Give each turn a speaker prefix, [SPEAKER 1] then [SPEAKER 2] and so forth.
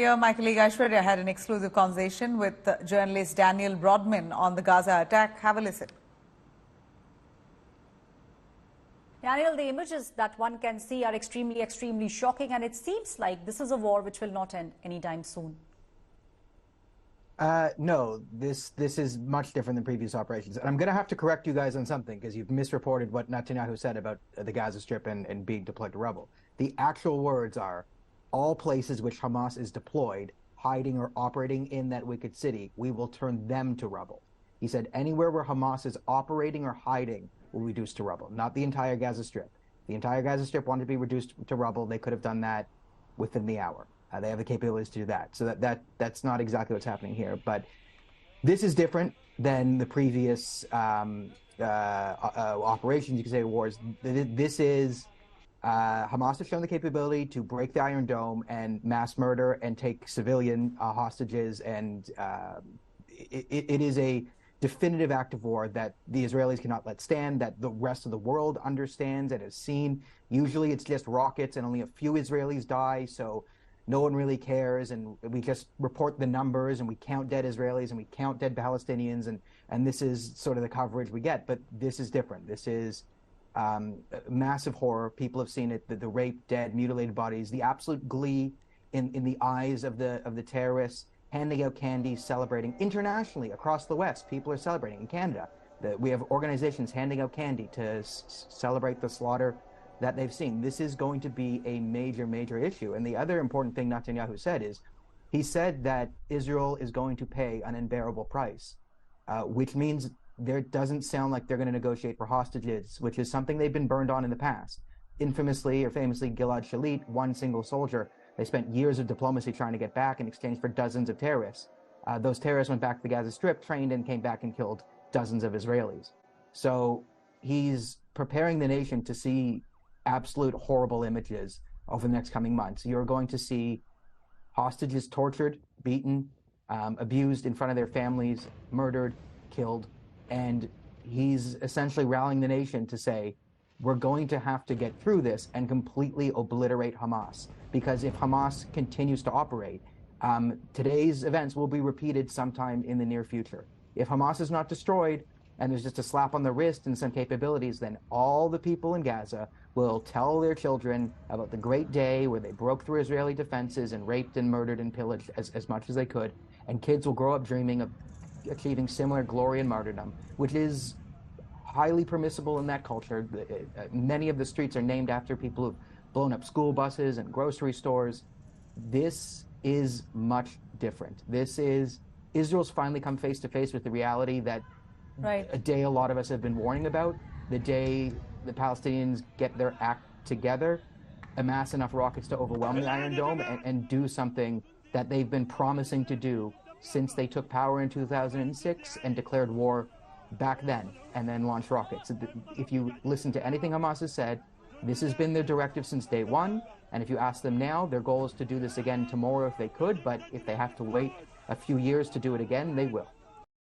[SPEAKER 1] Earlier, my colleague Aishwarya had an exclusive conversation with journalist Daniel Boardman on the Gaza attack. Have a listen.
[SPEAKER 2] Daniel, the images that one can see are extremely shocking, and it seems like this is a war which will not end anytime soon.
[SPEAKER 3] No, this is much different than previous operations. And I'm going to have to correct you guys on something because you've misreported what Netanyahu said about the Gaza Strip and being deployed to rubble. The actual words are, all places which Hamas is deployed, hiding or operating in that wicked city, we will turn them to rubble. He said anywhere where Hamas is operating or hiding will be reduced to rubble, not the entire Gaza Strip. The entire Gaza Strip wanted to be reduced to rubble. They could have done that within the hour. They have the capabilities to do that. So that's not exactly what's happening here. But this is different than the previous operations, you could say, wars. This is Hamas has shown the capability to break the Iron Dome and mass murder and take civilian hostages. And it is a definitive act of war that the Israelis cannot let stand, that the rest of the world understands and has seen. Usually it's just rockets and only a few Israelis die. So no one really cares, and we just report the numbers, and we count dead Israelis, and we count dead Palestinians, and this is sort of the coverage we get. But this is different. This is massive horror. People have seen it: the rape, dead, mutilated bodies, the absolute glee in the eyes of the terrorists, handing out candy, celebrating internationally across the West. People are celebrating in Canada. We have organizations handing out candy to celebrate the slaughter that they've seen. This is going to be a major issue. And the other important thing Netanyahu said is, he said that Israel is going to pay an unbearable price, which means there doesn't sound like they're going to negotiate for hostages, which is something they've been burned on in the past. Infamously or famously, Gilad Shalit, one single soldier, they spent years of diplomacy trying to get back in exchange for dozens of terrorists. Those terrorists went back to the Gaza Strip, trained, and came back and killed dozens of Israelis. So he's preparing the nation to see absolute horrible images over the next coming months. You're going to see hostages tortured, beaten, abused in front of their families, murdered, killed, and he's essentially rallying the nation to say, we're going to have to get through this and completely obliterate Hamas, because if Hamas continues to operate, today's events will be repeated sometime in the near future. If Hamas is not destroyed, and there's just a slap on the wrist and some capabilities, then all the people in Gaza will tell their children about the great day where they broke through Israeli defenses and raped and murdered and pillaged as much as they could. And kids will grow up dreaming of achieving similar glory and martyrdom, which is highly permissible in that culture. Many of the streets are named after people who've blown up school buses and grocery stores. This is much different. This is, Israel's finally come face to face with the reality that a day a lot of us have been warning about, the day the Palestinians get their act together, amass enough rockets to overwhelm the Iron Dome, and do something that they've been promising to do since they took power in 2006 and declared war back then, and then launched rockets. If you listen to anything Hamas has said, this has been their directive since day one, and if you ask them now, their goal is to do this again tomorrow if they could, but if they have to wait a few years to do it again, they will.